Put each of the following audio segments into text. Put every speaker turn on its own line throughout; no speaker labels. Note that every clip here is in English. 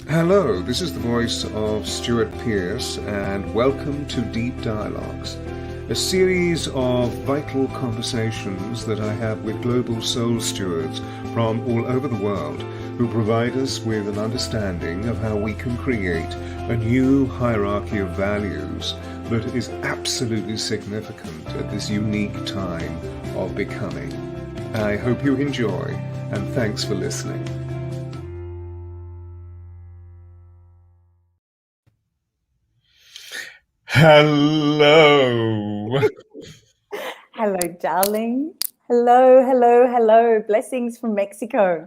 Hello, this is the voice of Stuart Pearce, and welcome to Deep Dialogues, a series of vital conversations that I have with global soul stewards from all over the world who provide us with an understanding of how we can create a new hierarchy of values that is absolutely significant at this unique time of becoming. I hope you enjoy, and thanks for listening. Hello.
Hello, darling. Hello, hello, hello. Blessings from Mexico.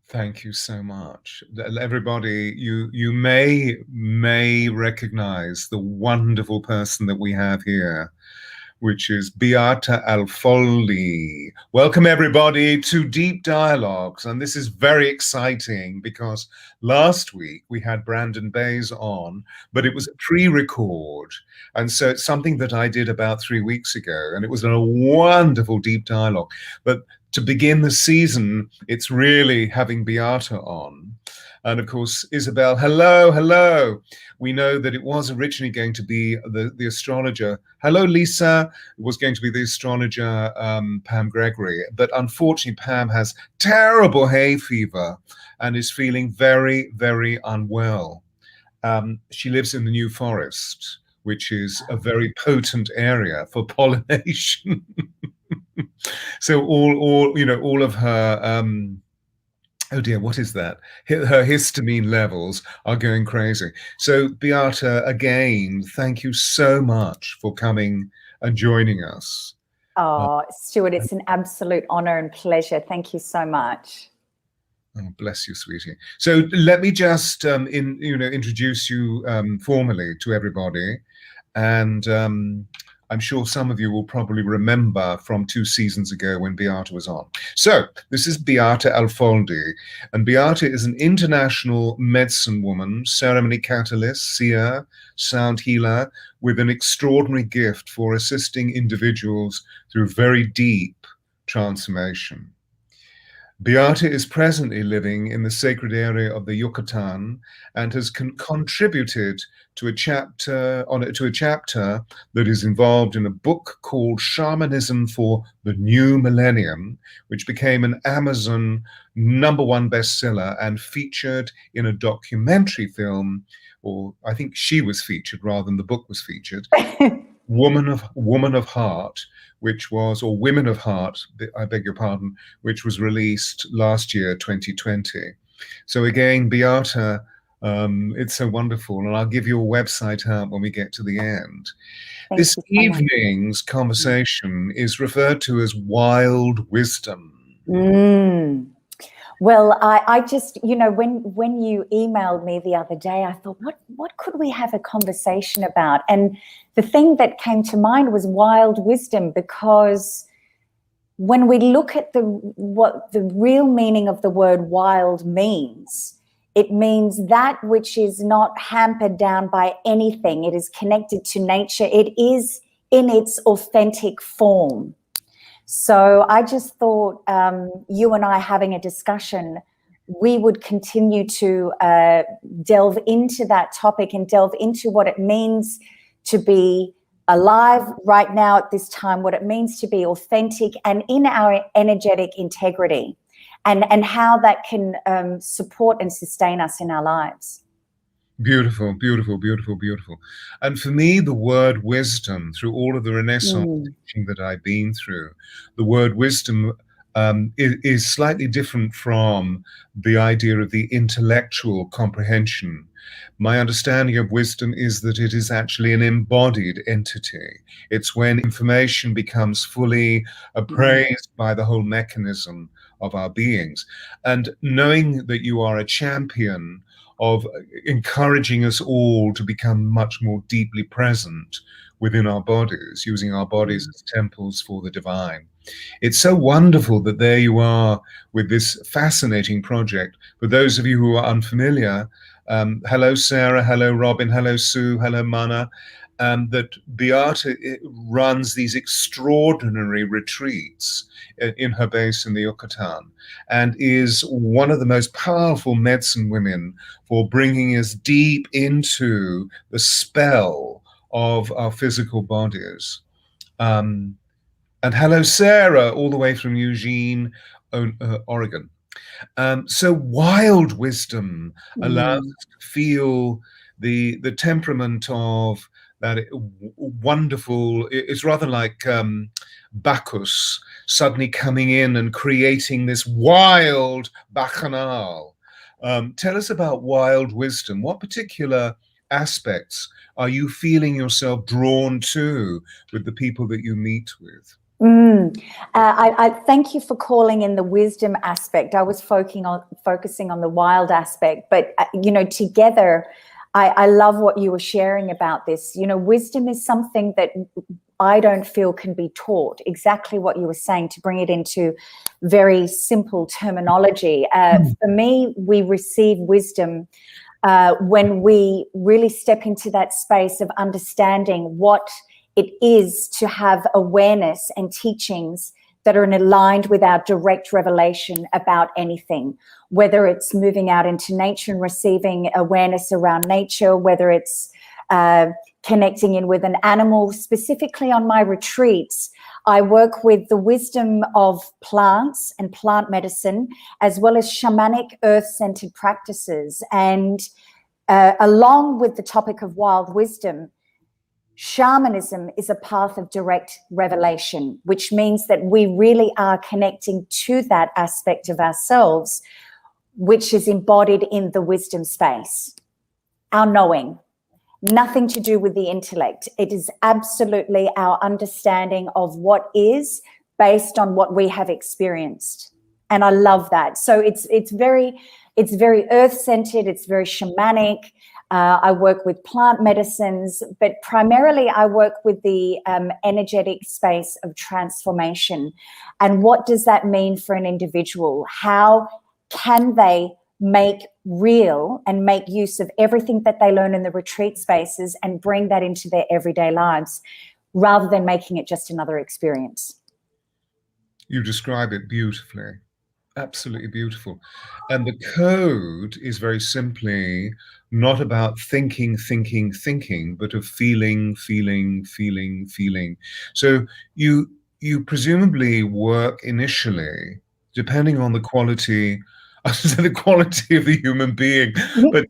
Thank you so much. Everybody, you may recognize the wonderful person that we have here, which is BEATA ALFOLDI. Welcome everybody to Deep Dialogues. And this is very exciting because last week we had Brandon Bays on, but it was a pre-record. And so it's something that I did about 3 weeks ago, and it was a wonderful deep dialogue. But to begin the season, it's really having BEATA on. And of course, Isabel, hello. We know that it was originally going to be the astrologer. Hello, Lisa. It was going to be the astrologer, Pam Gregory. But unfortunately, Pam has terrible hay fever and is feeling very, very unwell. She lives in the New Forest, which is a very potent area for pollination. So all of her oh dear, what is that? Her histamine levels are going crazy. So BEATA, again, thank you so much for coming and joining us.
Oh, Stuart, it's an absolute honor and pleasure. Thank you so much.
Oh, bless you, sweetie. So let me just introduce you formally to everybody, and I'm sure some of you will probably remember from 2 seasons ago when BEATA was on. So this is BEATA ALFOLDI, and BEATA is an international medicine woman, ceremony catalyst, seer, sound healer, with an extraordinary gift for assisting individuals through very deep transformation. BEATA is presently living in the sacred area of the Yucatan and has contributed to a chapter that is involved in a book called Shamanism for the New Millennium, which became an Amazon #1 bestseller and featured in a documentary film, or I think she was featured rather than the book was featured. Woman of Heart, which was, or Women of Heart, I beg your pardon, which was released last year, 2020. So again, BEATA, it's so wonderful, and I'll give you a website out when we get to the end. This evening's conversation is referred to as wild wisdom.
Well, I just, when you emailed me the other day, I thought, what could we have a conversation about? And the thing that came to mind was wild wisdom, because when we look at what the real meaning of the word wild means, it means that which is not hampered down by anything. It is connected to nature. It is in its authentic form. So I just thought you and I having a discussion, we would continue to delve into that topic and delve into what it means to be alive right now at this time, what it means to be authentic and in our energetic integrity, and how that can support and sustain us in our lives.
Beautiful. And for me, the word wisdom, through all of the Renaissance teaching that I've been through, the word wisdom is slightly different from the idea of the intellectual comprehension. My understanding of wisdom is that it is actually an embodied entity. It's when information becomes fully appraised by the whole mechanism of our beings. And knowing that you are a champion of encouraging us all to become much more deeply present within our bodies, using our bodies as temples for the divine. It's so wonderful that there you are with this fascinating project. For those of you who are unfamiliar, hello Sarah, hello Robin, hello Sue, hello Mana. that Beata runs these extraordinary retreats in her base in the Yucatan, and is one of the most powerful medicine women for bringing us deep into the spell of our physical bodies. And hello, Sarah, all the way from Eugene, Oregon. So wild wisdom allows us to feel the temperament of that wonderful. It's rather like Bacchus suddenly coming in and creating this wild bacchanal. Tell us about wild wisdom. What particular aspects are you feeling yourself drawn to with the people that you meet with?
I thank you for calling in the wisdom aspect. I was focusing on the wild aspect, but you know, together, I love what you were sharing about this. You know, wisdom is something that I don't feel can be taught. Exactly what you were saying, to bring it into very simple terminology. For me, we receive wisdom when we really step into that space of understanding what it is to have awareness and teachings that are aligned with our direct revelation about anything, whether it's moving out into nature and receiving awareness around nature, whether it's connecting in with an animal. Specifically on my retreats, I work with the wisdom of plants and plant medicine, as well as shamanic earth-centered practices. And along with the topic of wild wisdom, shamanism is a path of direct revelation, which means that we really are connecting to that aspect of ourselves, which is embodied in the wisdom space, our knowing. Nothing to do with the intellect. It is absolutely our understanding of what is based on what we have experienced. And I love that. So it's very earth-centered, it's very shamanic. I work with plant medicines, but primarily I work with the energetic space of transformation. And what does that mean for an individual? How can they make real and make use of everything that they learn in the retreat spaces and bring that into their everyday lives, rather than making it just another experience?
You describe it beautifully. Absolutely beautiful. And the code is very simply not about thinking, but of feeling. So you presumably work initially, depending on the quality, I should say the quality of the human being, but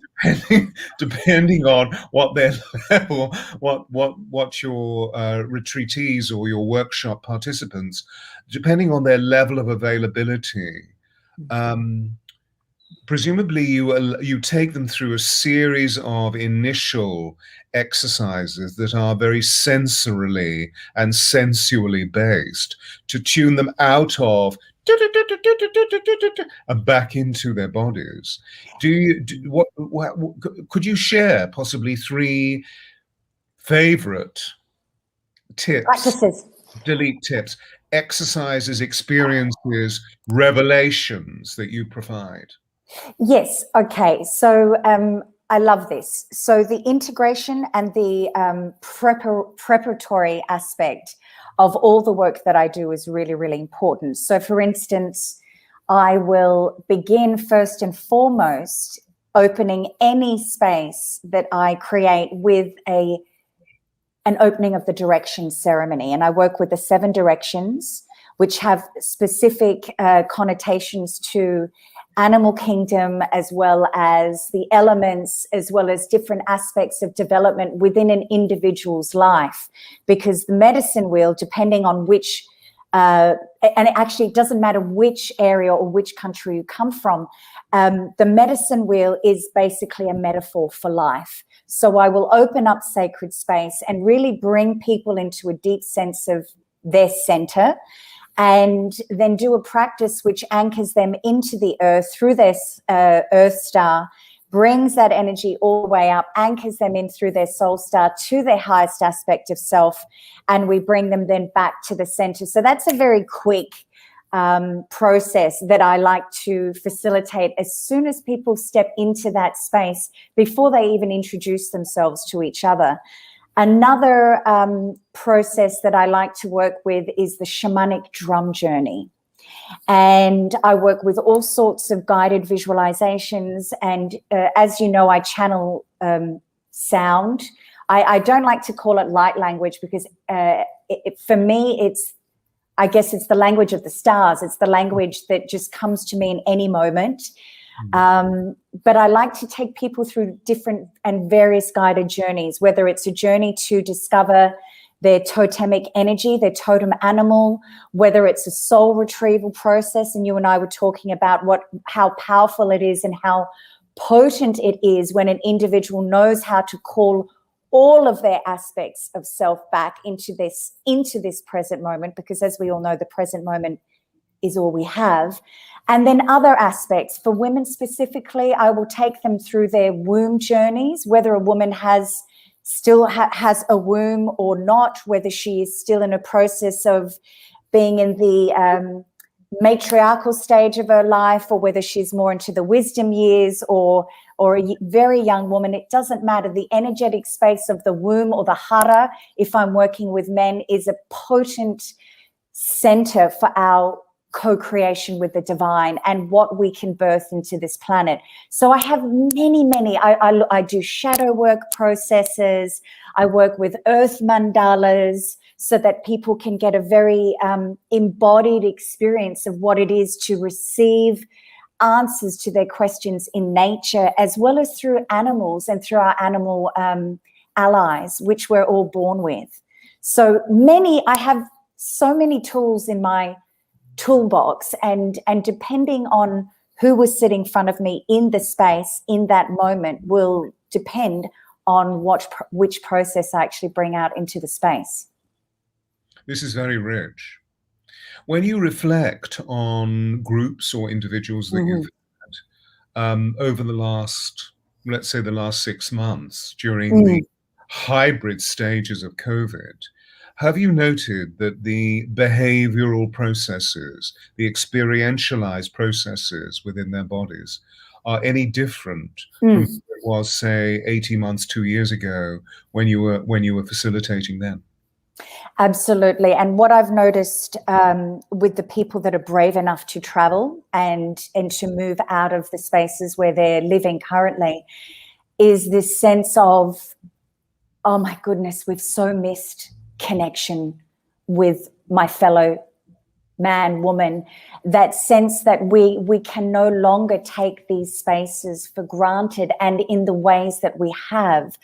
depending on what their level, what your retreatees or your workshop participants, depending on their level of availability, presumably you take them through a series of initial exercises that are very sensorily and sensually based, to tune them out of and back into their bodies. Could you share possibly 3 favorite tips,
Practices.
delete tips, exercises, experiences, revelations that you provide?
Yes. Okay. So I love this. So the integration and the preparatory aspect of all the work that I do is really, really important. So for instance, I will begin first and foremost opening any space that I create with an opening of the direction ceremony. And I work with the 7 directions, which have specific connotations to animal kingdom, as well as the elements, as well as different aspects of development within an individual's life. Because the medicine wheel, depending on which, and it actually doesn't matter which area or which country you come from, the medicine wheel is basically a metaphor for life. So I will open up sacred space and really bring people into a deep sense of their center, and then do a practice which anchors them into the earth through their earth star, brings that energy all the way up, anchors them in through their soul star to their highest aspect of self, and we bring them then back to the center. So that's a very quick process that I like to facilitate as soon as people step into that space, before they even introduce themselves to each other. Another process that I like to work with is the shamanic drum journey. And I work with all sorts of guided visualizations. And as you know, I channel sound. I don't like to call it light language because for me, I guess it's the language of the stars. It's the language that just comes to me in any moment. But I like to take people through different and various guided journeys, whether it's a journey to discover their totemic energy, their totem animal, whether it's a soul retrieval process. And you and I were talking about how powerful it is and how potent it is when an individual knows how to call all of their aspects of self back into this present moment, because as we all know, the present moment is all we have. And then other aspects for women specifically, I will take them through their womb journeys, whether a woman still has a womb or not, whether she is still in a process of being in the matriarchal stage of her life, or whether she's more into the wisdom years, or a very young woman. It doesn't matter. The energetic space of the womb or the hara, if I'm working with men, is a potent center for our co-creation with the divine and what we can birth into this planet. So I have many, I do shadow work processes. I work with earth mandalas so that people can get a very embodied experience of what it is to receive answers to their questions in nature, as well as through animals and through our animal allies, which we're all born with. So I have so many tools in my toolbox, and depending on who was sitting in front of me in the space in that moment will depend on which process I actually bring out into the space.
This is very rich. When you reflect on groups or individuals that you've had over the last, let's say the last 6 months during the hybrid stages of COVID, have you noted that the behavioral processes, the experientialized processes within their bodies are any different from what it was, say, 18 months, 2 years ago when you were facilitating them?
Absolutely. And what I've noticed with the people that are brave enough to travel and to move out of the spaces where they're living currently is this sense of, oh my goodness, we've so missed connection with my fellow man, woman, that sense that we can no longer take these spaces for granted and in the ways that we have.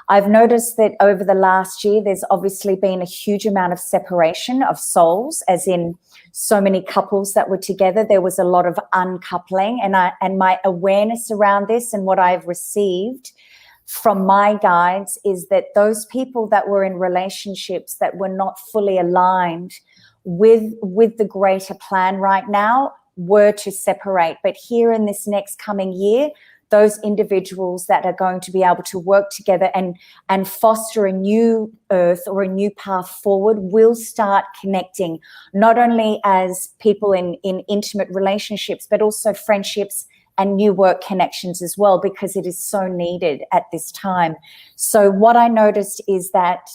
I've noticed that over the last year, there's obviously been a huge amount of separation of souls, as in so many couples that were together. There was a lot of uncoupling, and my awareness around this and what I've received from my guides is that those people that were in relationships that were not fully aligned with the greater plan right now were to separate. But here in this next coming year, those individuals that are going to be able to work together and foster a new earth or a new path forward will start connecting, not only as people in intimate relationships, but also friendships and new work connections as well, because it is so needed at this time. So what I noticed is that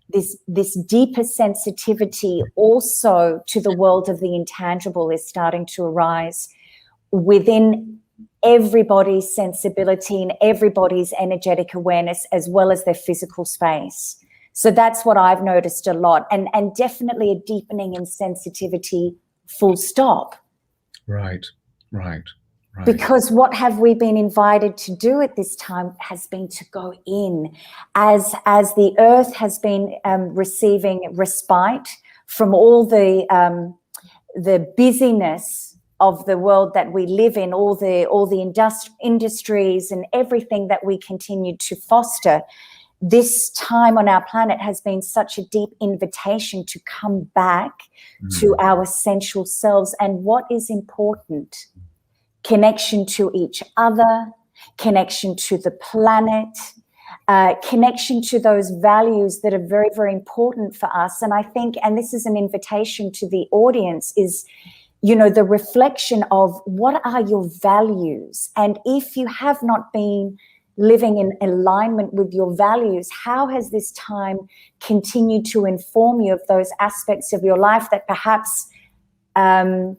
this deeper sensitivity also to the world of the intangible is starting to arise within everybody's sensibility and everybody's energetic awareness, as well as their physical space. So that's what I've noticed a lot, and definitely a deepening in sensitivity, full stop.
Right.
Because what have we been invited to do at this time has been to go in, as the earth has been receiving respite from all the busyness of the world that we live in, all the industries and everything that we continue to foster. This time on our planet has been such a deep invitation to come back to our essential selves and what is important. Connection to each other, connection to the planet, connection to those values that are very, very important for us. And I think, and this is an invitation to the audience, is, the reflection of what are your values? And if you have not been living in alignment with your values, how has this time continued to inform you of those aspects of your life that perhaps are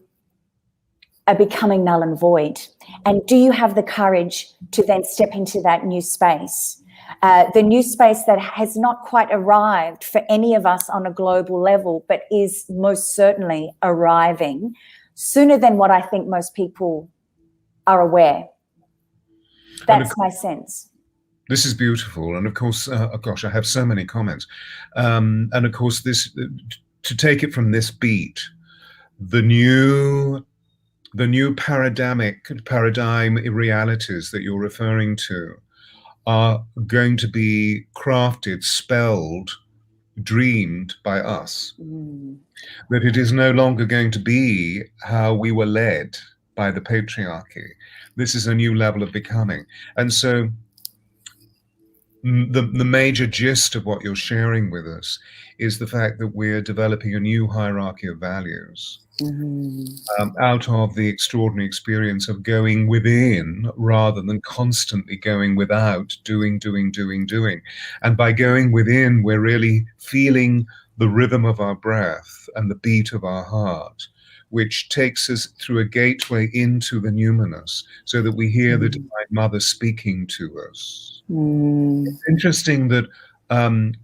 becoming null and void? And do you have the courage to then step into that new space? The new space that has not quite arrived for any of us on a global level, but is most certainly arriving sooner than what I think most people are aware. That's my sense.
This is beautiful. And of course, gosh, I have so many comments. And of course, this, to take it from this beat, the new paradigm realities that you're referring to are going to be crafted, spelled, dreamed by us. That it is no longer going to be how we were led by the patriarchy. This is a new level of becoming. And so the major gist of what you're sharing with us is the fact that we're developing a new hierarchy of values. Out of the extraordinary experience of going within rather than constantly going without, doing. And by going within, we're really feeling the rhythm of our breath and the beat of our heart, which takes us through a gateway into the numinous, so that we hear the Divine Mother speaking to us. It's interesting that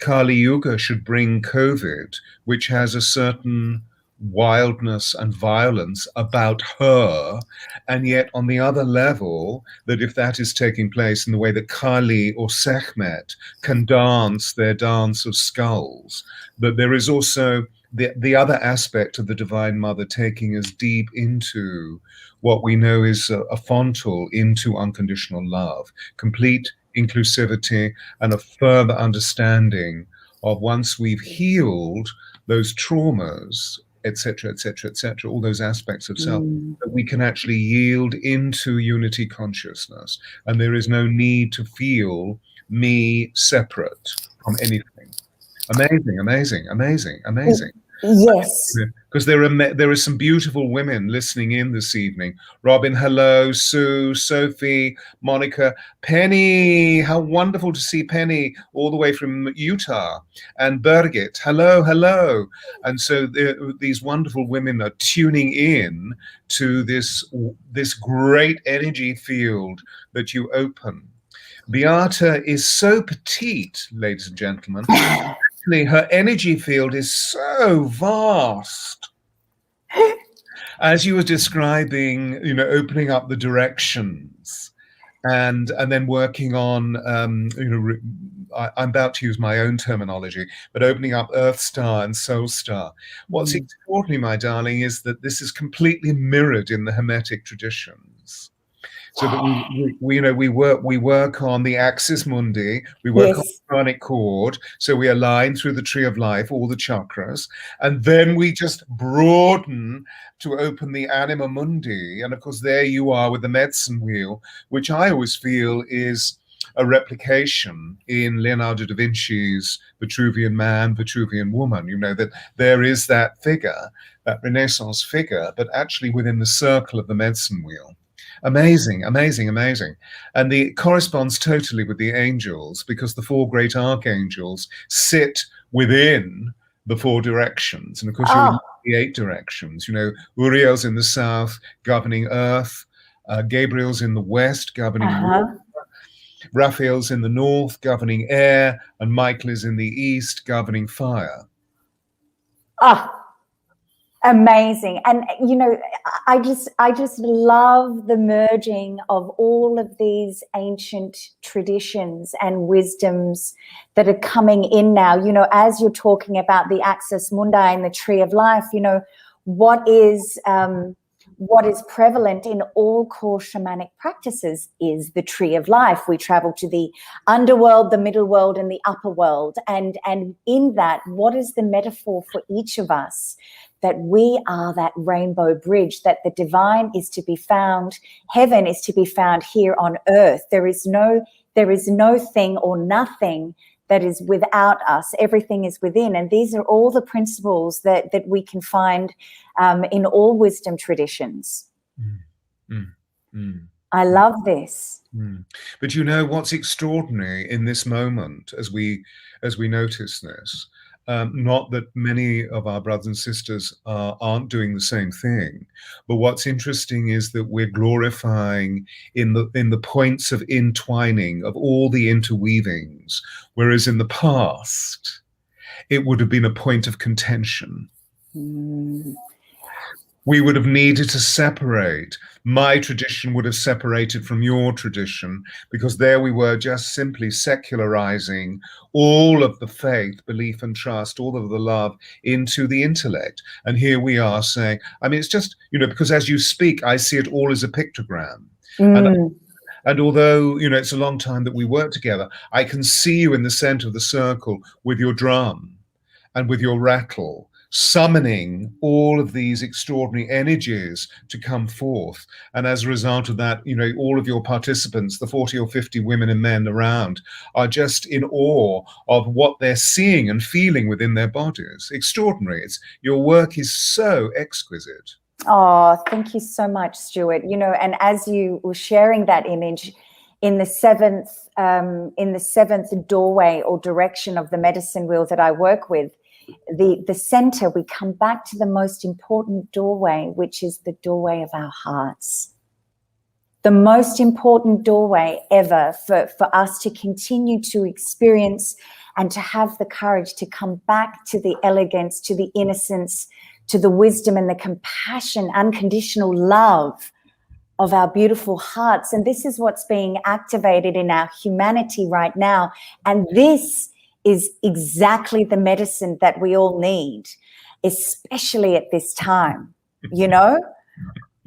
Kali Yuga should bring COVID, which has a certain wildness and violence about her, and yet on the other level, that if that is taking place in the way that Kali or Sekhmet can dance their dance of skulls, that there is also the other aspect of the Divine Mother taking us deep into what we know is a fontal into unconditional love, complete inclusivity, and a further understanding of, once we've healed those traumas, etc., all those aspects of self, that we can actually yield into unity consciousness. And there is no need to feel me separate from anything. Amazing.
Yes.
Because there are some beautiful women listening in this evening. Robin, hello. Sue, Sophie, Monica, Penny. How wonderful to see Penny all the way from Utah. And Birgit, hello. And so these wonderful women are tuning in to this great energy field that you open. Beata is so petite, ladies and gentlemen. Her energy field is so vast. As you were describing, opening up the directions and then working on, I'm about to use my own terminology, but opening up Earth Star and Soul Star. What's extraordinary, my darling, is that this is completely mirrored in the Hermetic traditions. So that we work on the axis mundi, we work on the pranic cord, so we align through the tree of life, all the chakras, and then we just broaden to open the anima mundi. And of course, there you are with the medicine wheel, which I always feel is a replication in Leonardo da Vinci's Vitruvian Man, Vitruvian Woman. That there is that figure, that Renaissance figure, but actually within the circle of the medicine wheel. Amazing. And it corresponds totally with the angels, because the four great archangels sit within the four directions. And of course, you're in the 8 directions. Uriel's in the south, governing earth. Gabriel's in the west, governing water. Raphael's in the north, governing air. And Michael is in the east, governing fire.
Amazing. And I just love the merging of all of these ancient traditions and wisdoms that are coming in now. As you're talking about the axis mundi and the tree of life, what is prevalent in all core shamanic practices is the tree of life. We travel to the underworld, the middle world, and the upper world. And in that, what is the metaphor for each of us? That we are that rainbow bridge, that the divine is to be found, heaven is to be found here on earth. There is no thing or nothing that is without us. Everything is within. And these are all the principles that we can find in all wisdom traditions. I love this.
But you know what's extraordinary in this moment as we notice this, not that many of our brothers and sisters aren't doing the same thing, but what's interesting is that we're glorifying in the points of entwining of all the interweavings, whereas in the past it would have been a point of contention. We would have needed to separate. My tradition would have separated from your tradition, because there we were just simply secularizing all of the faith, belief and trust, all of the love into the intellect. And here we are saying, I mean, it's just, you know, because as you speak, I see it all as a pictogram. And although, you know, it's a long time that we work together, I can see you in the center of the circle with your drum and with your rattle, summoning all of these extraordinary energies to come forth. And as a result of that, you know, all of your participants, the 40 or 50 women and men around, are just in awe of what they're seeing and feeling within their bodies. Extraordinary. Your work is so exquisite.
Oh, thank you so much, Stuart. You know, and as you were sharing that image, in the seventh doorway or direction of the medicine wheel that I work with, the center, we come back to the most important doorway, which is the doorway of our hearts. The most important doorway ever for us to continue to experience and to have the courage to come back to the elegance, to the innocence, to the wisdom and the compassion, unconditional love of our beautiful hearts. And this is what's being activated in our humanity right now. And this is exactly the medicine that we all need, especially at this time. You know,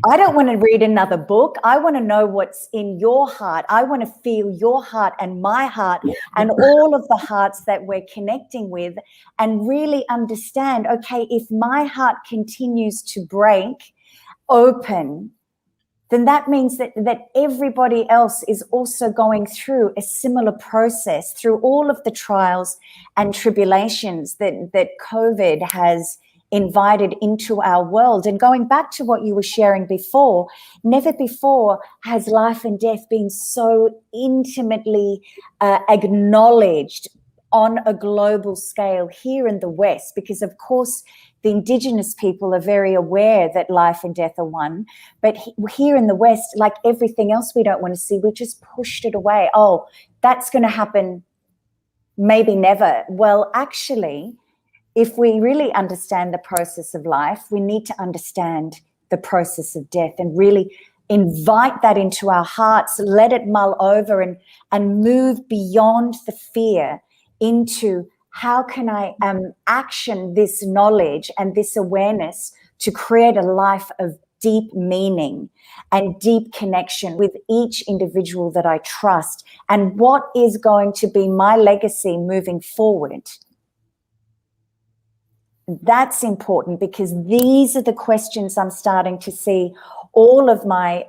I don't want to read another book. I want to know what's in your heart. I want to feel your heart and my heart and all of the hearts that we're connecting with, and really understand, okay, if my heart continues to break open, then that means that everybody else is also going through a similar process, through all of the trials and tribulations that COVID has invited into our world. And going back to what you were sharing before, never before has life and death been so intimately acknowledged on a global scale here in the West, because of course the indigenous people are very aware that life and death are one. But here in the West, like everything else we don't want to see, we just pushed it away. Oh, that's going to happen, maybe never. Well, actually, if we really understand the process of life, we need to understand the process of death and really invite that into our hearts, let it mull over and move beyond the fear into how can I action this knowledge and this awareness to create a life of deep meaning and deep connection with each individual that I trust, and what is going to be my legacy moving forward. That's important, because these are the questions I'm starting to see all of my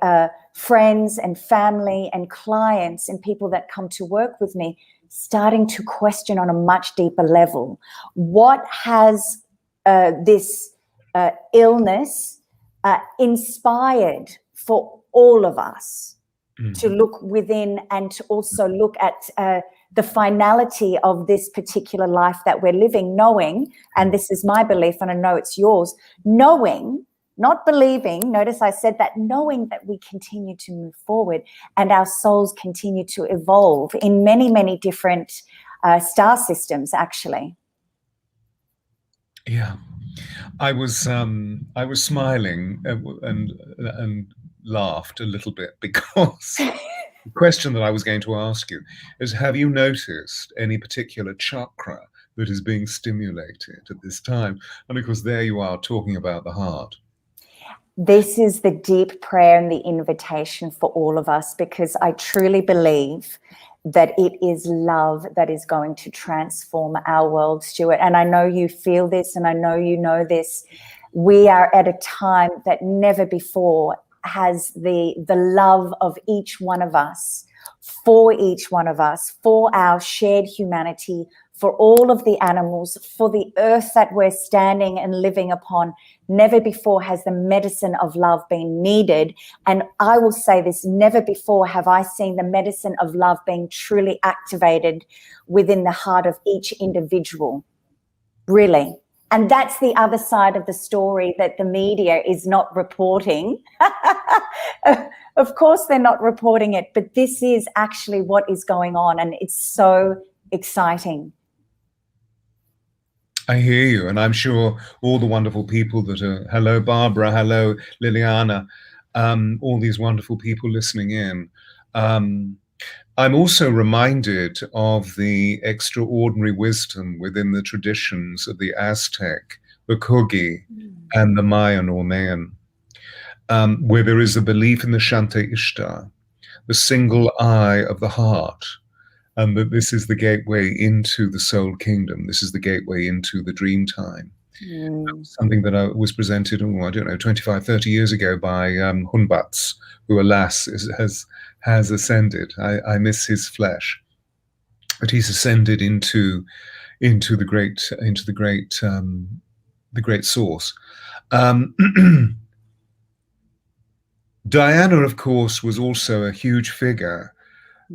friends and family and clients and people that come to work with me starting to question on a much deeper level. What has this illness inspired for all of us to look within, and to also look at the finality of this particular life that we're living, knowing, and this is my belief and I know it's yours, knowing, not believing, notice I said that, knowing that we continue to move forward and our souls continue to evolve in many, many different star systems, actually.
Yeah, I was smiling and laughed a little bit, because the question that I was going to ask you is, have you noticed any particular chakra that is being stimulated at this time? And because there you are talking about the heart.
This is the deep prayer and the invitation for all of us, because I truly believe that it is love that is going to transform our world, Stuart. And I know you feel this, and I know you know this. We are at a time that never before has the love of each one of us, for each one of us, for our shared humanity, for all of the animals, for the earth that we're standing and living upon. Never before has the medicine of love been needed. And I will say this, never before have I seen the medicine of love being truly activated within the heart of each individual, really. And that's the other side of the story that the media is not reporting. Of course they're not reporting it, but this is actually what is going on, and it's so exciting.
I hear you, and I'm sure all the wonderful people that are, hello Barbara, hello Liliana, all these wonderful people listening in. I'm also reminded of the extraordinary wisdom within the traditions of the Aztec, the Kogi, and the Mayan or Mayan, where there is a belief in the Shanta Ishtar, the single eye of the heart, and that this is the gateway into the soul kingdom. This is the gateway into the dream time. Something that was presented, I don't know, 25, 30 years ago by Hunbats, who alas has ascended. I miss his flesh, but he's ascended into the great source. Diana, of course, was also a huge figure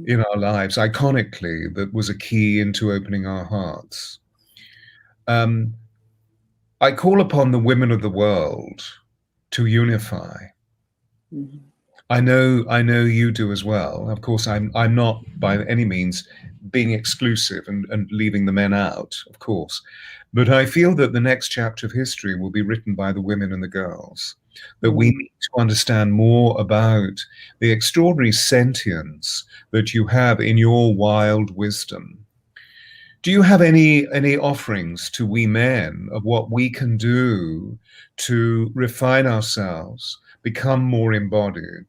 in our lives, iconically, that was a key into opening our hearts. I call upon the women of the world to unify. I know you do as well. Of course, I'm not by any means being exclusive and leaving the men out, of course. But I feel that the next chapter of history will be written by the women and the girls, that we need to understand more about the extraordinary sentience that you have in your wild wisdom. Do you have any offerings to we men of what we can do to refine ourselves, become more embodied,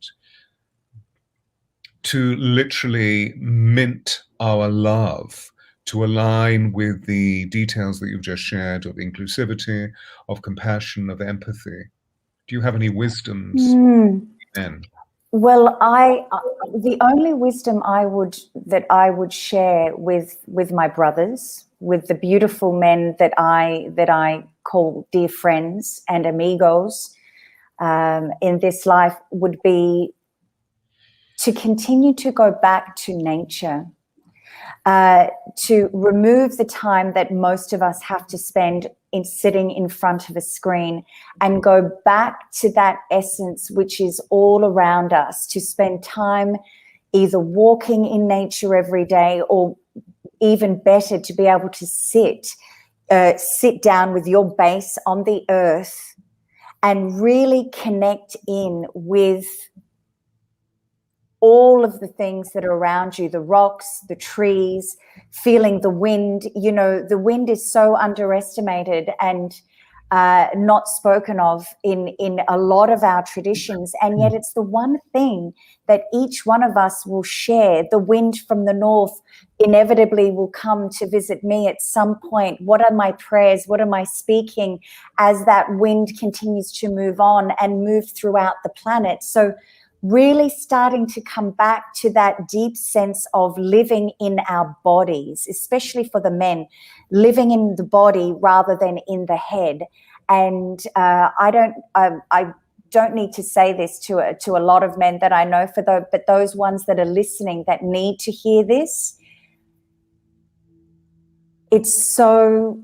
to literally mint our love, to align with the details that you've just shared of inclusivity, of compassion, of empathy? Do you have any wisdoms? Men?
Well, the only wisdom I would share with my brothers, with the beautiful men that I call dear friends and amigos in this life, would be to continue to go back to nature, to remove the time that most of us have to spend in sitting in front of a screen, and go back to that essence which is all around us, to spend time either walking in nature every day, or even better, to be able to sit down with your base on the earth and really connect in with all of the things that are around you, the rocks, the trees, feeling the wind. You know, the wind is so underestimated and not spoken of in a lot of our traditions, and yet it's the one thing that each one of us will share. The wind from the north inevitably will come to visit me at some point. What are my prayers? What am I speaking as that wind continues to move on and move throughout the planet? So really starting to come back to that deep sense of living in our bodies, especially for the men, living in the body rather than in the head. And I don't need to say this to a lot of men that I know, but those ones that are listening that need to hear this, it's so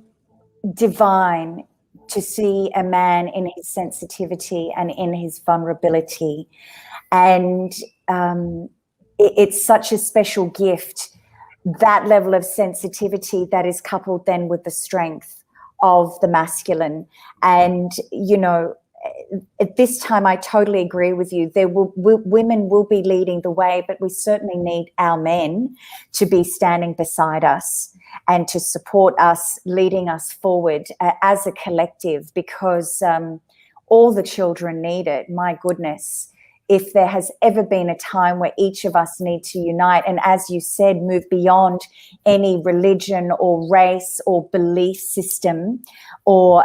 divine to see a man in his sensitivity and in his vulnerability. And it's such a special gift, that level of sensitivity that is coupled then with the strength of the masculine. And, you know, at this time, I totally agree with you. Women will be leading the way, but we certainly need our men to be standing beside us and to support us, leading us forward as a collective, because all the children need it. My goodness. If there has ever been a time where each of us need to unite and, as you said, move beyond any religion or race or belief system or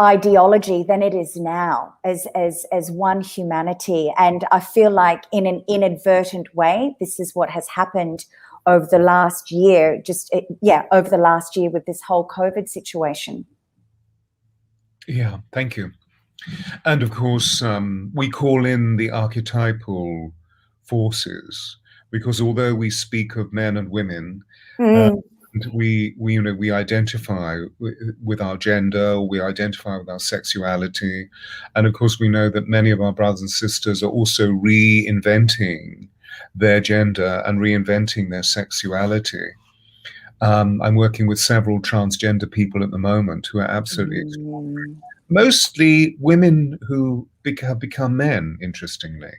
ideology, then it is now, as one humanity. And I feel like in an inadvertent way, this is what has happened over the last year, over the last year with this whole COVID situation.
Yeah, thank you. And of course, we call in the archetypal forces, because although we speak of men and women, we identify with our gender, we identify with our sexuality, and of course we know that many of our brothers and sisters are also reinventing their gender and reinventing their sexuality. I'm working with several transgender people at the moment who are absolutely extraordinary. Mostly women who have become men, interestingly.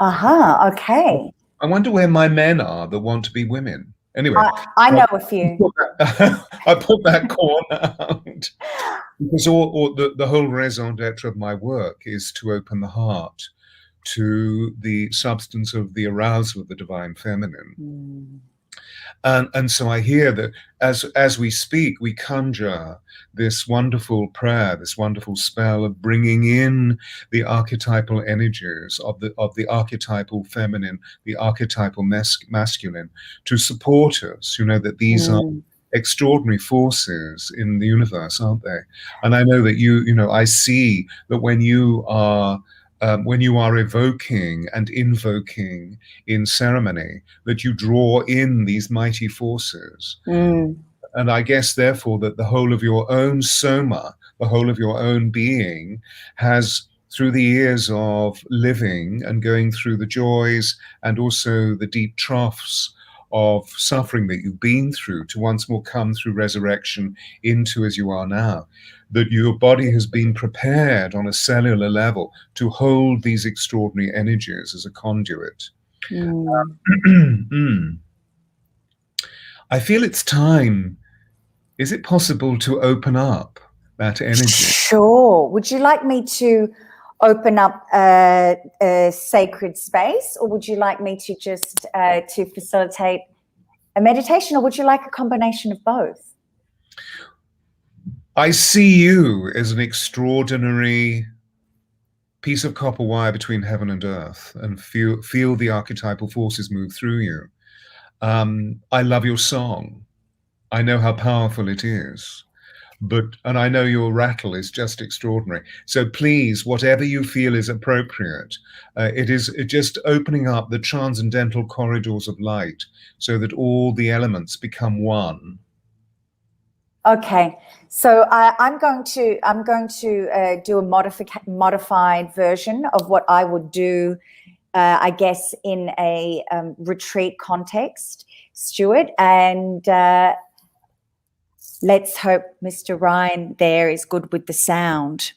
Okay.
I wonder where my men are that want to be women. Anyway,
I know a few.
I put that corner out because the whole raison d'etre of my work is to open the heart to the substance of the arousal of the divine feminine. And so I hear that as we speak, we conjure this wonderful prayer, this wonderful spell of bringing in the archetypal energies of the archetypal feminine, the archetypal masculine, to support us. You know that these are extraordinary forces in the universe, aren't they? And I know that I see that when you are evoking and invoking in ceremony, that you draw in these mighty forces. And I guess, therefore, that the whole of your own soma, the whole of your own being, has, through the years of living and going through the joys and also the deep troughs of suffering that you've been through, to once more come through resurrection into as you are now, that your body has been prepared on a cellular level to hold these extraordinary energies as a conduit. I feel it's time. Is it possible to open up that energy?
Sure. Would you like me to open up a sacred space, or would you like me to just to facilitate a meditation, or would you like a combination of both?
I see you as an extraordinary piece of copper wire between heaven and earth, and feel the archetypal forces move through you. I love your song. I know how powerful it is, and I know your rattle is just extraordinary. So please, whatever you feel is appropriate, it is just opening up the transcendental corridors of light so that all the elements become one.
Okay, so I'm going to do a modified version of what I would do, I guess, in a retreat context, Stuart, and let's hope Mr. Ryan there is good with the sound.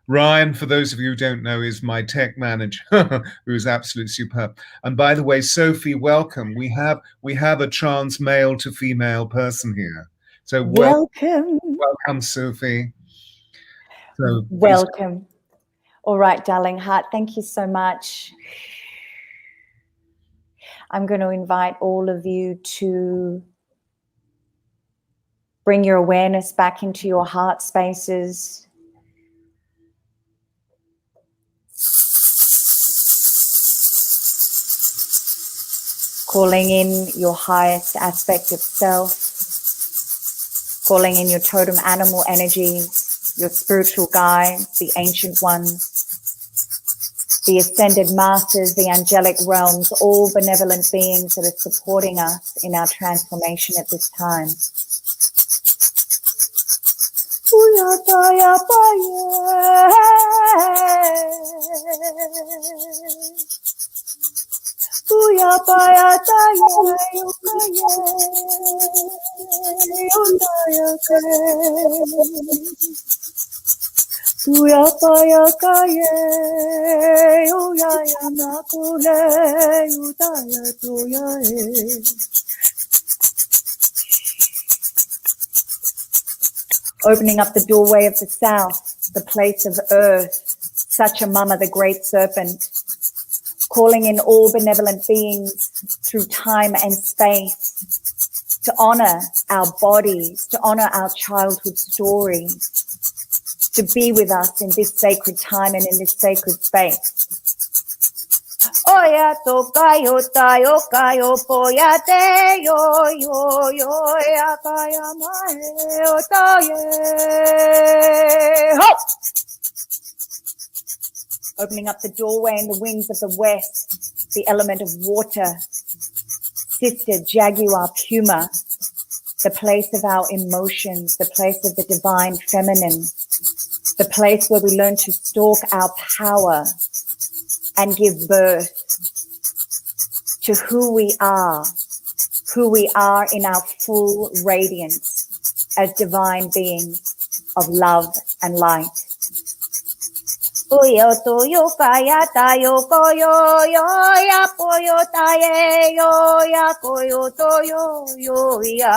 Ryan, for those of you who don't know, is my tech manager, who is absolutely superb. And by the way, Sophie, welcome. We have a trans male to female person here. So welcome, Sophie. So
welcome. All right, darling heart, thank you so much. I'm going to invite all of you to bring your awareness back into your heart spaces. Calling in your highest aspect of self, calling in your totem animal energies, your spiritual guides, the ancient ones, the ascended masters, the angelic realms, all benevolent beings that are supporting us in our transformation at this time. Opening up the doorway of the south, the place of earth, Sachamama, the great serpent, calling in all benevolent beings through time and space to honor our bodies, to honor our childhood stories, to be with us in this sacred time and in this sacred space. Oya tokayo tayo kayo poya te yo ya kaya mae otaye. Ho! Opening up the doorway in the winds of the west, the element of water, sister, jaguar, puma, the place of our emotions, the place of the divine feminine, the place where we learn to stalk our power and give birth to who we are in our full radiance as divine beings of love and light. Uyo tuyo kaya tayo koyo yo ya poyo taye yo ya koyo toyo yo ya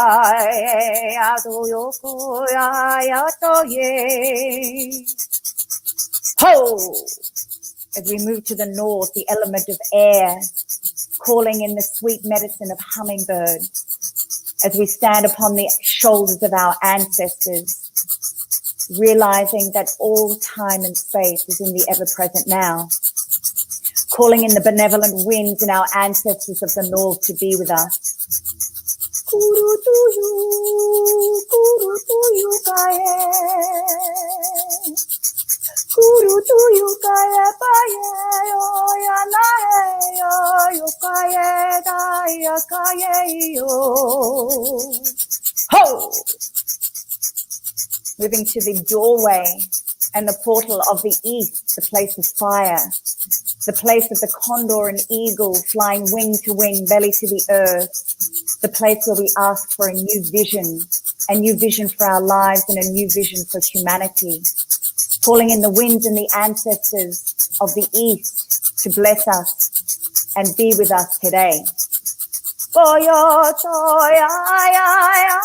toyo koya ya toye. Ho! As we move to the north, the element of air, calling in the sweet medicine of hummingbird. As we stand upon the shoulders of our ancestors, realizing that all time and space is in the ever-present now, calling in the benevolent winds in our ancestors of the north to be with us. Kuru tuyu kaye, kuru tuyu kaye paye yo ya nae yo kaye da ya kaye yo. Ho! Moving to the doorway and the portal of the east, the place of fire, the place of the condor and eagle flying wing to wing, belly to the earth, the place where we ask for a new vision for our lives and a new vision for humanity, calling in the winds and the ancestors of the east to bless us and be with us today. Koyo toya ya ya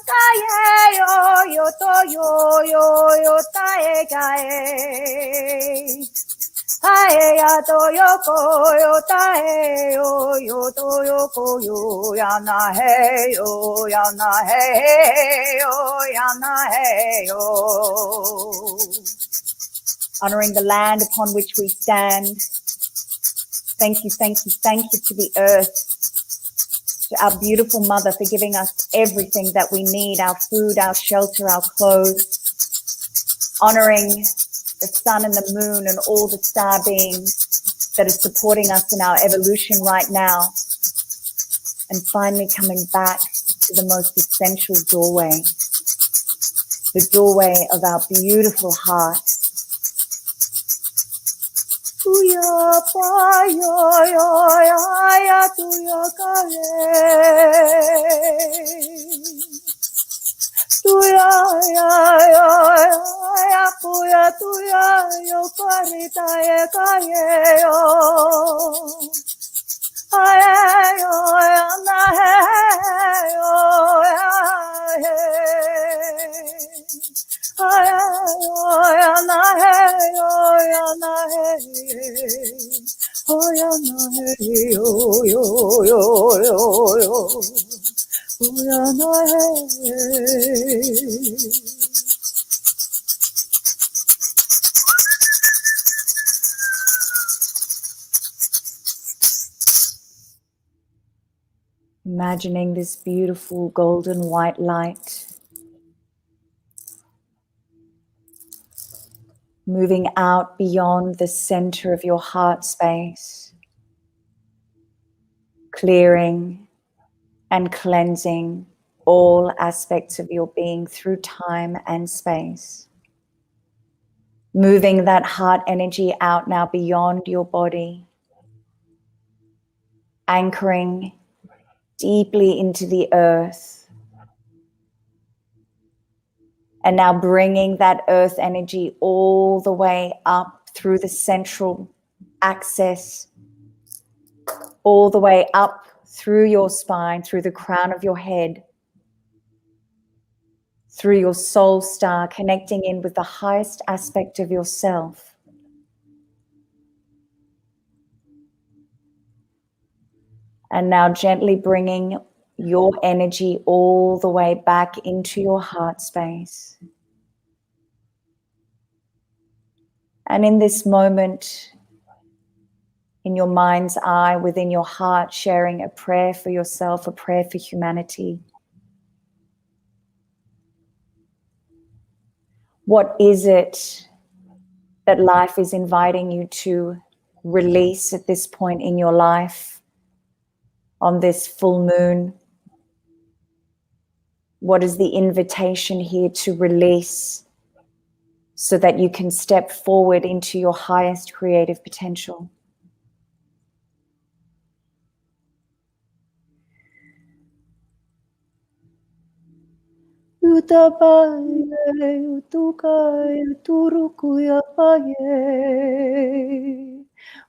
kaye yo to yo tae kae. Ae ya to yo koyo tae yo to yo koyo ya na he yo ya na he yo. Honoring the land upon which we stand. Thank you to the earth. To our beautiful mother for giving us everything that we need, our food, our shelter, our clothes. Honoring the sun and the moon and all the star beings that are supporting us in our evolution right now. And finally coming back to the most essential doorway, the doorway of our beautiful heart. Tuya pa yo ya tuya kare. Tuya ya puya tuya yo karita ye kaye yo. Aye yo ya na he yo ya he. Aye yo ya na he yo ya na he. Oh ya na he yo yo yo yo yo. Oh ya na he. Imagining this beautiful golden white light moving out beyond the center of your heart space, clearing and cleansing all aspects of your being through time and space. Moving that heart energy out now beyond your body, anchoring deeply into the earth. And now bringing that earth energy all the way up through the central axis, all the way up through your spine, through the crown of your head, through your soul star, connecting in with the highest aspect of yourself. And now gently bringing your energy all the way back into your heart space. And in this moment, in your mind's eye, within your heart, sharing a prayer for yourself, a prayer for humanity. What is it that life is inviting you to release at this point in your life, on this full moon? What is the invitation here to release so that you can step forward into your highest creative potential? Utapaye, utukaye, uturukuya paye,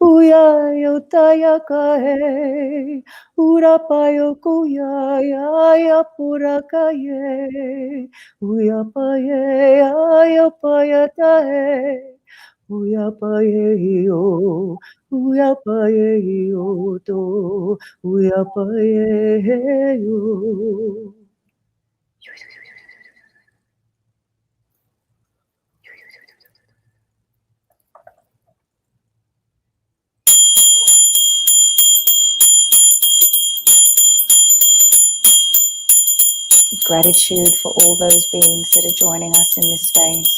uyayo tayakaye, urapayo kuyaya, yapurakaye, uyapaye, ayapayataye, uyapaye yo, uyapaye yo to, uyapaye yo. Gratitude for all those beings that are joining us in this space.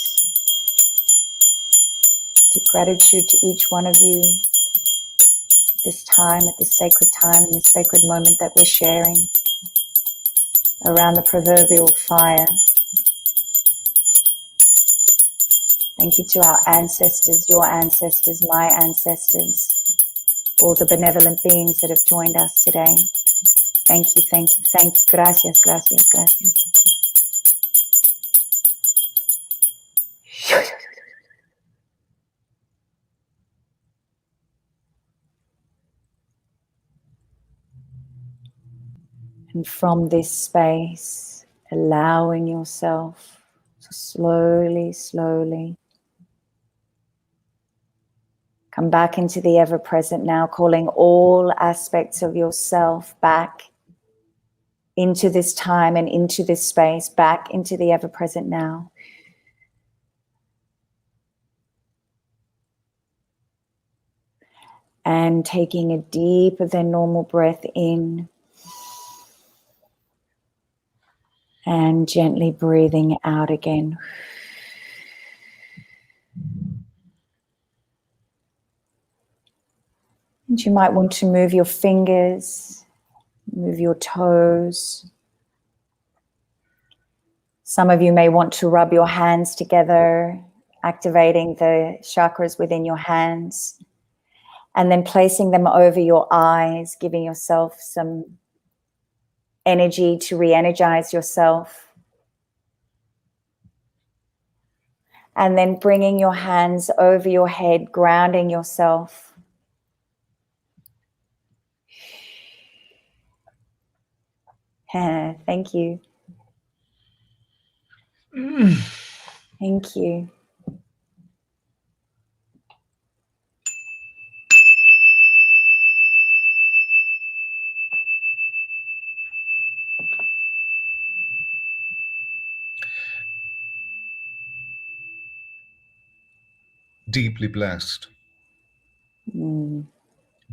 Deep gratitude to each one of you at this time, at this sacred time, in this sacred moment that we're sharing around the proverbial fire. Thank you to our ancestors, your ancestors, my ancestors, all the benevolent beings that have joined us today. Thank you, thank you, thank you. Gracias, gracias, gracias. And from this space, allowing yourself to slowly, slowly come back into the ever-present now, calling all aspects of yourself back into this time and into this space, back into the ever-present now. And taking a deeper than normal breath in. And gently breathing out again. And you might want to move your fingers, move your toes. Some of you may want to rub your hands together, activating the chakras within your hands, and then placing them over your eyes, giving yourself some energy to re-energize yourself. And then bringing your hands over your head, grounding yourself. Thank you. Thank you.
Deeply blessed.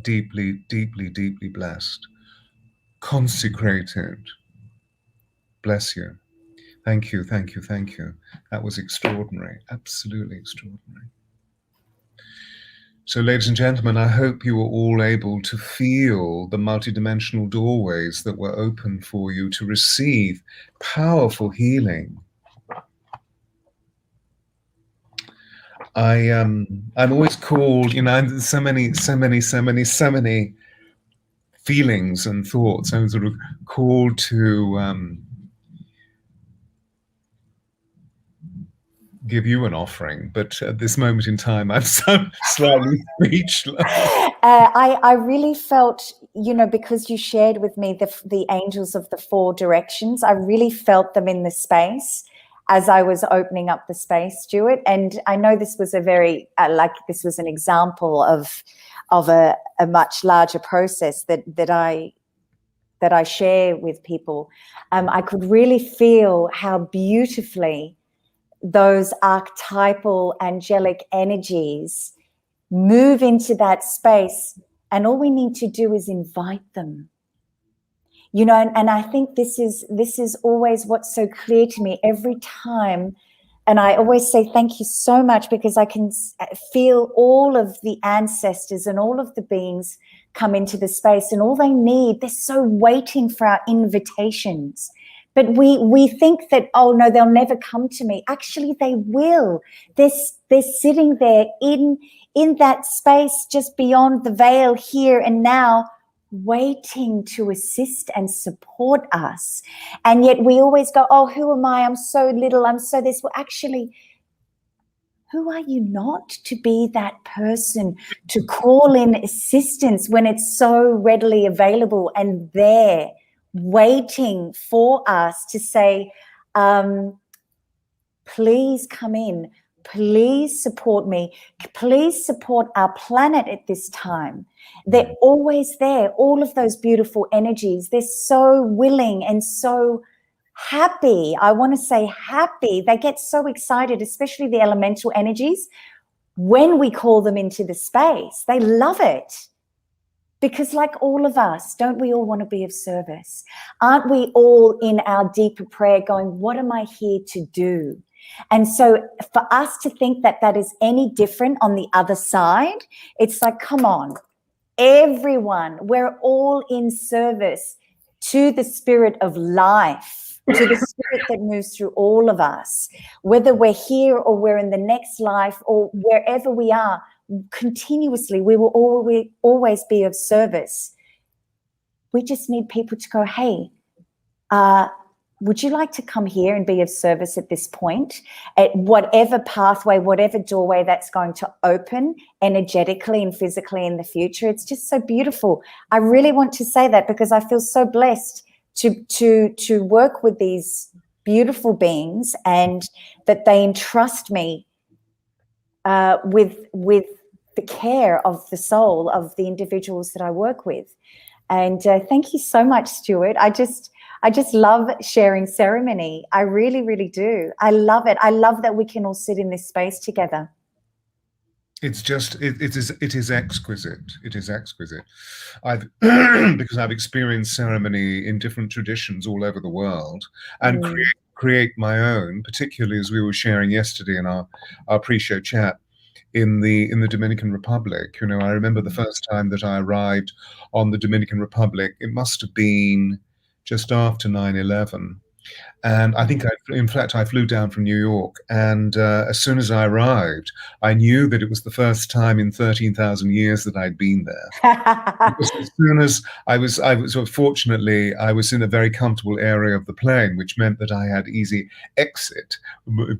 Deeply, deeply, deeply blessed. Consecrated. Bless you. Thank you, thank you, thank you. That was extraordinary, absolutely extraordinary. So, ladies and gentlemen, I hope you were all able to feel the multidimensional doorways that were open for you to receive powerful healing. I'm always called, you know, so many feelings and thoughts. I'm sort of called to give you an offering, but at this moment in time, I'm so slightly speechless.
I really felt, you know, because you shared with me the angels of the four directions, I really felt them in the space as I was opening up the space, Stuart. And I know this was a very, this was an example of a much larger process that I share with people. I could really feel how beautifully those archetypal angelic energies move into that space And all we need to do is invite them. You know, and I think this is always what's so clear to me every time. And I always say thank you so much, because I can feel all of the ancestors and all of the beings come into the space, and all they need, they're so waiting for our invitations. But we think that, oh no, they'll never come to me. Actually, they will. They're sitting there in that space just beyond the veil here and now, waiting to assist and support us. And yet we always go, oh, who am I? I'm so little, I'm so this. Well, actually, who are you not to be that person to call in assistance when it's so readily available and there waiting for us to say, please come in, please support me, please support our planet at this time. They're always there, all of those beautiful energies. They're so willing and so happy. I want to say happy. They get so excited, especially the elemental energies, when we call them into the space. They love it. Because like all of us, don't we all want to be of service? Aren't we all in our deeper prayer going, what am I here to do? And so for us to think that that is any different on the other side, it's like, come on, everyone, we're all in service to the spirit of life, to the spirit that moves through all of us, whether we're here or we're in the next life or wherever we are. Continuously, we will always be of service. We just need people to go, hey, would you like to come here and be of service at this point, at whatever pathway, whatever doorway that's going to open energetically and physically in the future? It's just so beautiful. I really want to say that because I feel so blessed to work with these beautiful beings, and that they entrust me with the care of the soul of the individuals that I work with. And thank you so much, Stuart. I just love sharing ceremony. I really, really do. I love it. I love that we can all sit in this space together.
It's just, it is exquisite. It is exquisite. Because I've experienced ceremony in different traditions all over the world, and create my own, particularly as we were sharing yesterday in our pre-show chat in the Dominican Republic. You know, I remember the first time that I arrived on the Dominican Republic, it must have been just after 9/11. And I think, in fact, I flew down from New York, and as soon as I arrived, I knew that it was the first time in 13,000 years that I'd been there. Because as soon as I was fortunately, I was in a very comfortable area of the plane, which meant that I had easy exit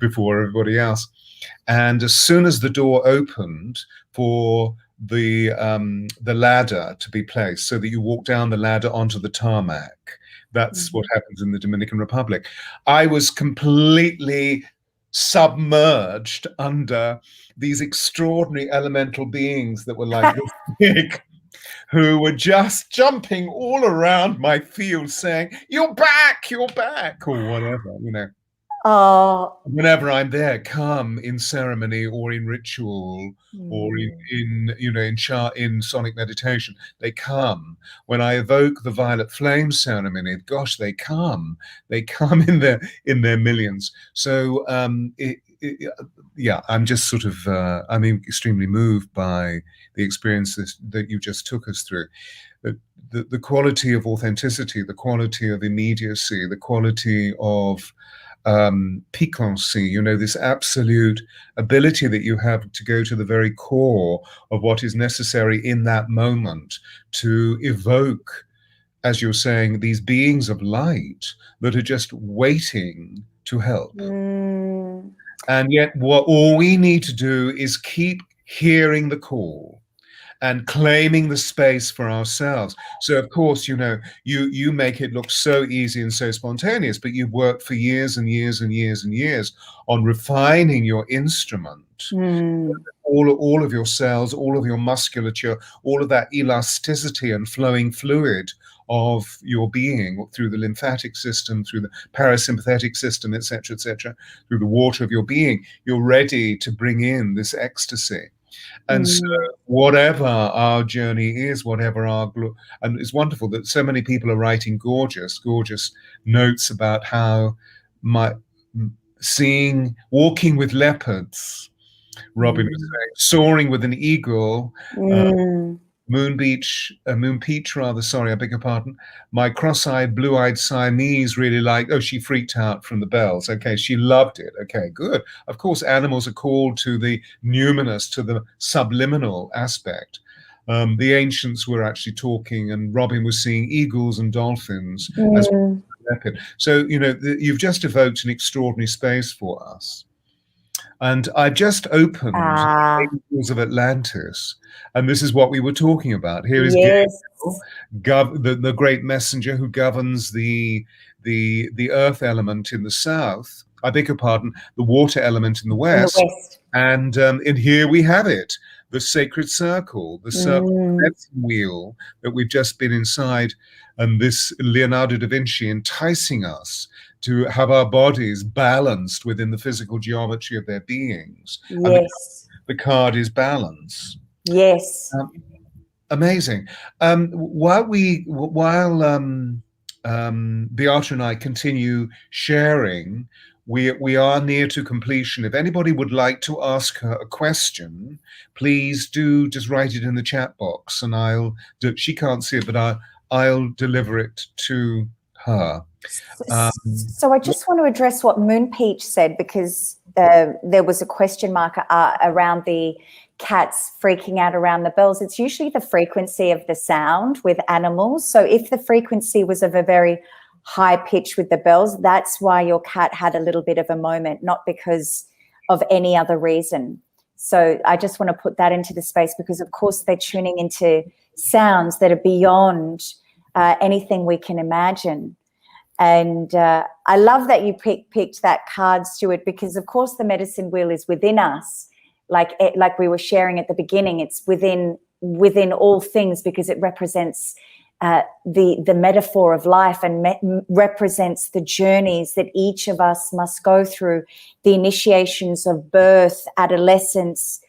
before everybody else. And as soon as the door opened for the ladder to be placed, so that you walk down the ladder onto the tarmac, that's what happens in the Dominican Republic, I was completely submerged under these extraordinary elemental beings that were like this big, who were just jumping all around my field saying, "You're back, you're back," or whatever, you know.
Oh.
Whenever I'm there, come in ceremony or in ritual or in sonic meditation, they come. When I evoke the violet flame ceremony, gosh, they come in their millions. So yeah, I'm just sort of I'm extremely moved by the experiences that you just took us through. The quality of authenticity, the quality of immediacy, the quality of piquancy, you know, this absolute ability that you have to go to the very core of what is necessary in that moment to evoke, as you're saying, these beings of light that are just waiting to help. And yet all we need to do is keep hearing the call and claiming the space for ourselves. So of course, you know, you make it look so easy and so spontaneous, but you've worked for years and years and years and years on refining your instrument. All of your cells, all of your musculature, all of that elasticity and flowing fluid of your being through the lymphatic system, through the parasympathetic system, etc., through the water of your being, you're ready to bring in this ecstasy. And so whatever our journey is, whatever our, and it's wonderful that so many people are writing gorgeous, gorgeous notes about how my walking with leopards, Robin was saying, soaring with an eagle, Moon Peach rather, sorry, I beg your pardon. My cross-eyed, blue-eyed Siamese really liked, oh, she freaked out from the bells. Okay, she loved it. Okay, good. Of course, animals are called to the numinous, to the subliminal aspect. The ancients were actually talking, and Robin was seeing eagles and dolphins as leopard. So, you know, you've just evoked an extraordinary space for us. And I've just opened Angels of Atlantis, and this is what we were talking about. Here is Gabriel, the great messenger who governs the earth element in the south. I beg your pardon, the water element in the west. And here we have it, the sacred circle, the circle wheel that we've just been inside, and this Leonardo da Vinci enticing us to have our bodies balanced within the physical geometry of their beings.
Yes.
And the card is balance.
Yes.
Amazing. While Beata and I continue sharing, we are near to completion. If anybody would like to ask her a question, please do just write it in the chat box, and she can't see it, but I'll deliver it to her.
So I just want to address what Moon Peach said, because there was a question mark around the cats freaking out around the bells. It's usually the frequency of the sound with animals. So if the frequency was of a very high pitch with the bells, that's why your cat had a little bit of a moment, not because of any other reason. So I just want to put that into the space, because of course they're tuning into sounds that are beyond anything we can imagine. And I love that you picked that card, Stuart, because of course the medicine wheel is within us, like we were sharing at the beginning. It's within all things, because it represents the metaphor of life, and represents the journeys that each of us must go through, the initiations of birth, adolescence,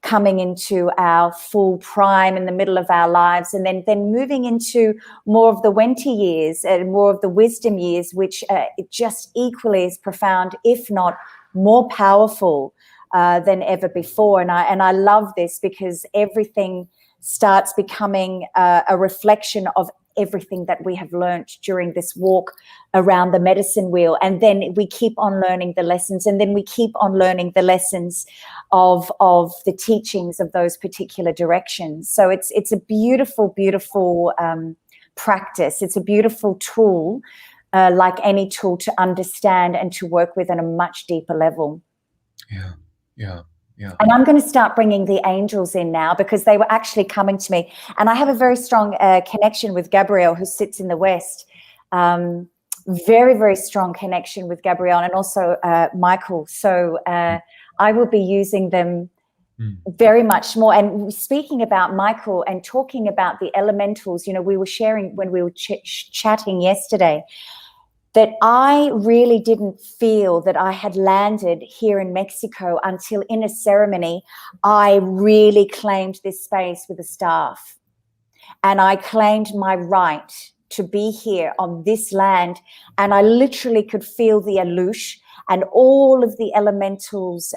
coming into our full prime in the middle of our lives, and then moving into more of the Wenti years and more of the wisdom years, which just equally as profound, if not more powerful than ever before. And I love this, because everything starts becoming a reflection of everything that we have learned during this walk around the medicine wheel. And then we keep on learning the lessons, and then we keep on learning the lessons of the teachings of those particular directions. So it's a beautiful, beautiful practice. It's a beautiful tool, like any tool, to understand and to work with on a much deeper level.
Yeah, yeah. Yeah.
And I'm going to start bringing the angels in now, because they were actually coming to me. And I have a very strong connection with Gabriel, who sits in the West. Very, very strong connection with Gabriel, and also Michael. So I will be using them very much more. And speaking about Michael and talking about the elementals, you know, we were sharing when we were chatting yesterday, that I really didn't feel that I had landed here in Mexico until in a ceremony I really claimed this space with the staff. And I claimed my right to be here on this land. And I literally could feel the alush and all of the elementals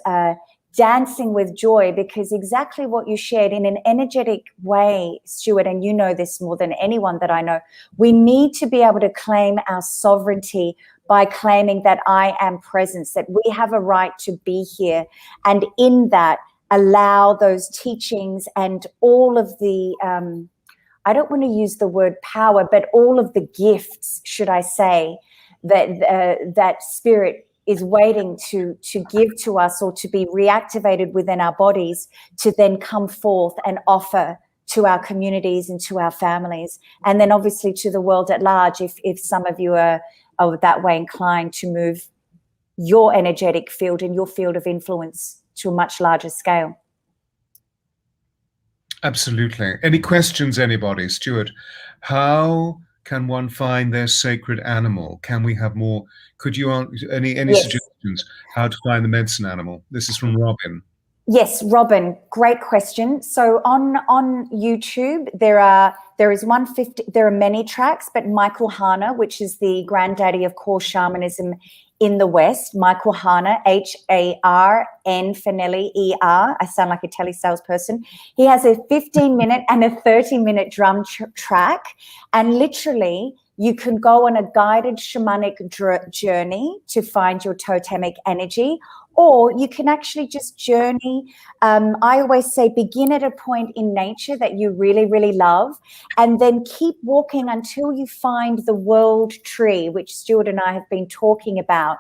dancing with joy, because exactly what you shared in an energetic way, Stuart, and you know this more than anyone that I know, we need to be able to claim our sovereignty by claiming that I am presence, that we have a right to be here. And in that, allow those teachings and all of the, I don't want to use the word power, but all of the gifts, should I say, that spirit is waiting to give to us, or to be reactivated within our bodies, to then come forth and offer to our communities and to our families, and then obviously to the world at large, if some of you are that way inclined to move your energetic field and your field of influence to a much larger scale.
Absolutely. Any questions, anybody? Stuart, how can one find their sacred animal? Can we have more? Could you any
Yes.
suggestions how to find the medicine animal? This is from Robin.
Yes, Robin, great question. So on YouTube, there is 150. There are many tracks, but Michael Hana, which is the granddaddy of core shamanism in the West, Michael Hana, Harn for Nelly, ER. I sound like a telesalesperson. He has a 15-minute and a 30-minute drum track, and literally you can go on a guided shamanic journey to find your totemic energy, or you can actually just journey. I always say begin at a point in nature that you really, really love, and then keep walking until you find the world tree, which Stuart and I have been talking about.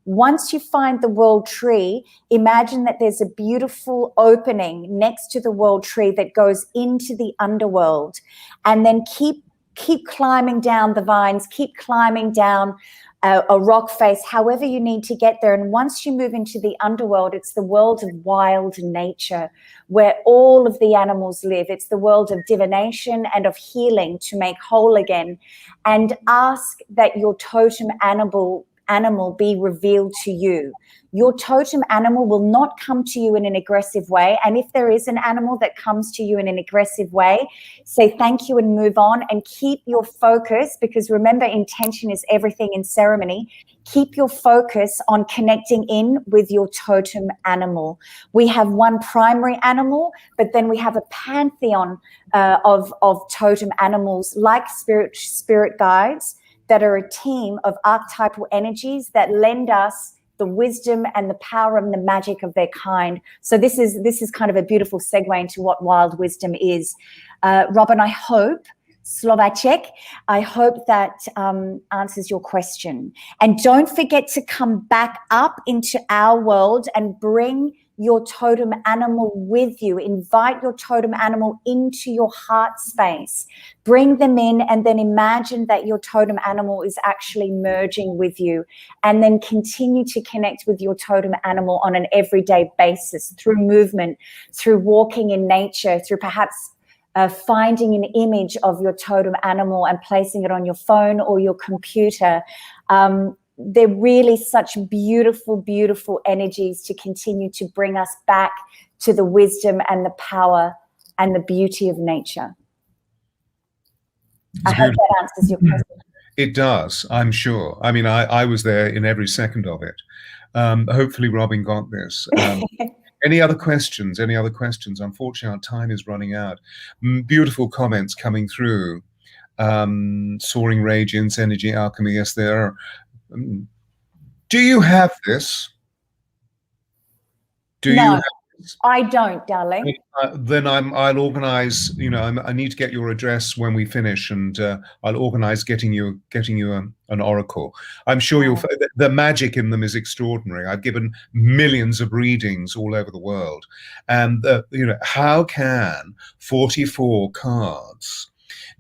Once you find the world tree, imagine that there's a beautiful opening next to the world tree that goes into the underworld, and then keep climbing down the vines, keep climbing down a rock face, however you need to get there. And once you move into the underworld, it's the world of wild nature where all of the animals live. It's the world of divination and of healing to make whole again. And ask that your totem animal be revealed to you. Your totem animal will not come to you in an aggressive way. And if there is an animal that comes to you in an aggressive way, say thank you and move on, and keep your focus, because remember, intention is everything in ceremony. Keep your focus on connecting in with your totem animal. We have one primary animal, but then we have a pantheon of totem animals like spirit guides that are a team of archetypal energies that lend us the wisdom and the power and the magic of their kind. So this is kind of a beautiful segue into what wild wisdom is. Robin, I hope, Slovacek, I hope that answers your question. And don't forget to come back up into our world and bring your totem animal with you. Invite your totem animal into your heart space. Bring them in, and then imagine that your totem animal is actually merging with you, and then continue to connect with your totem animal on an everyday basis through movement, through walking in nature, through perhaps finding an image of your totem animal and placing it on your phone or your computer. They're really such beautiful, beautiful energies to continue to bring us back to the wisdom and the power and the beauty of nature. I hope that answers your question.
It does, I'm sure. I mean, I was there in every second of it. Hopefully Robin got this. Any other questions? Any other questions? Unfortunately, our time is running out. Beautiful comments coming through. Soaring Radiance, Energy Alchemy, yes, there are. Do you have this? Do
no,
you have this?
I don't, darling.
Then I'll organize, you know, I need to get your address when we finish, and I'll organize getting you an oracle. I'm sure you'll, the magic in them is extraordinary. I've given millions of readings all over the world, and you know, how can 44 cards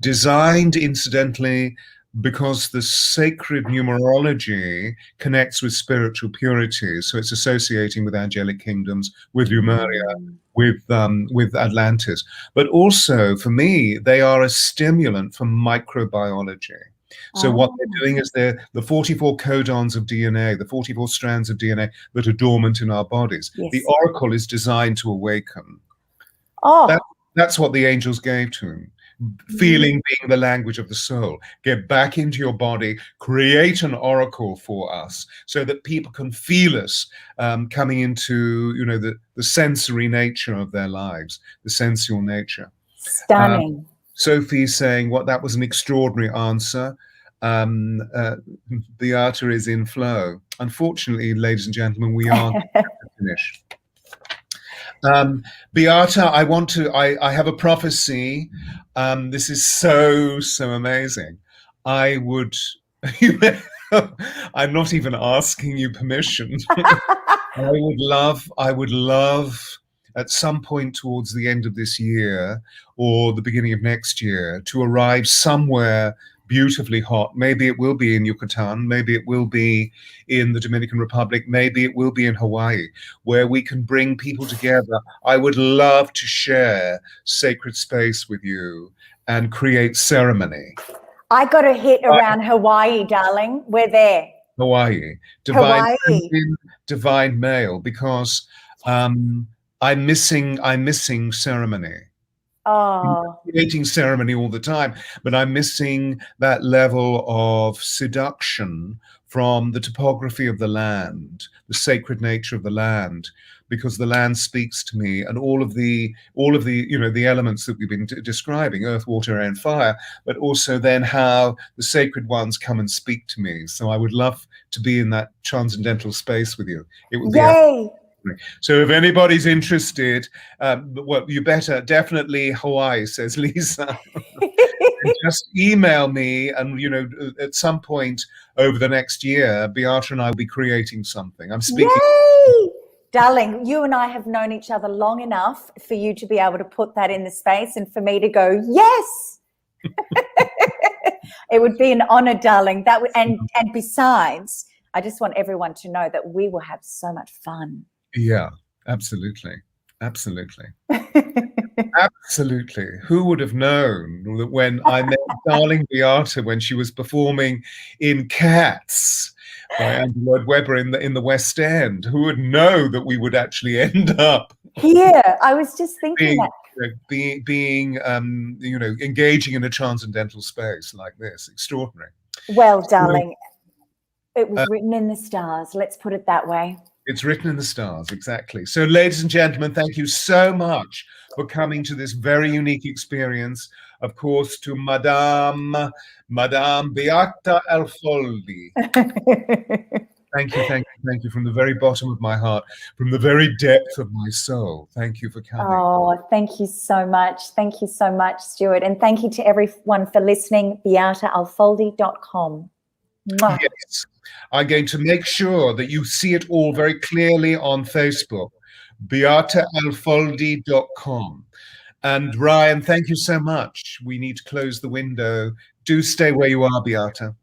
designed incidentally because the sacred numerology connects with spiritual purity, so it's associating with angelic kingdoms, with Lemuria, with Atlantis, but also for me they are a stimulant for microbiology. So what they're doing is they're the 44 codons of DNA, the 44 strands of DNA that are dormant in our bodies. Yes. The oracle is designed to awaken. That's what the angels gave to him. Feeling being the language of the soul. Get back into your body, create an oracle for us so that people can feel us coming into, you know, the sensory nature of their lives, the sensual nature.
Stunning.
Sophie's saying, what, that was an extraordinary answer. Beata is in flow. Unfortunately, ladies and gentlemen, we are finished. Beata, I have a prophecy. This is so amazing. I'm not even asking you permission. I would love at some point towards the end of this year or the beginning of next year to arrive somewhere beautifully hot. Maybe it will be in Yucatan, maybe it will be in the Dominican Republic, maybe it will be in Hawaii, where we can bring people together. I would love to share sacred space with you and create ceremony.
I got a hit around Hawaii, darling. We're there.
Hawaii. Divine male, because I'm missing ceremony.
Oh,
Creating ceremony all the time, but I'm missing that level of seduction from the topography of the land, the sacred nature of the land, because the land speaks to me, and all of the the elements that we've been describing, earth, water, air, and fire, but also then how the sacred ones come and speak to me. So I would love to be in that transcendental space with you. It would be
yay!
so if anybody's interested, well, you better definitely Hawaii, says Lisa. Just email me, and at some point over the next year, Beata and I will be creating something. I'm speaking.
Yay! Darling, you and I have known each other long enough for you to be able to put that in the space and for me to go, yes. It would be an honor, darling. And besides, I just want everyone to know that we will have so much fun.
Yeah, absolutely. Absolutely. Absolutely. Who would have known that when I met darling Beata when she was performing in Cats by Andrew Lloyd Webber in the West End? Who would know that we would actually end up
here? I was just thinking
being engaging in a transcendental space like this. Extraordinary.
Well, darling, it was written in the stars. Let's put it that way.
It's written in the stars, exactly. So, ladies and gentlemen, thank you so much for coming to this very unique experience. Of course, to Madame Beata ALFOLDI. Thank you from the very bottom of my heart, from the very depth of my soul. Thank you for coming.
Oh, thank you so much. Thank you so much, Stuart. And thank you to everyone for listening. BeataAlfoldi.com.
Yes, I'm going to make sure that you see it all very clearly on Facebook, BeataAlfoldi.com. And Ryan, thank you so much. We need to close the window. Do stay where you are, Beata.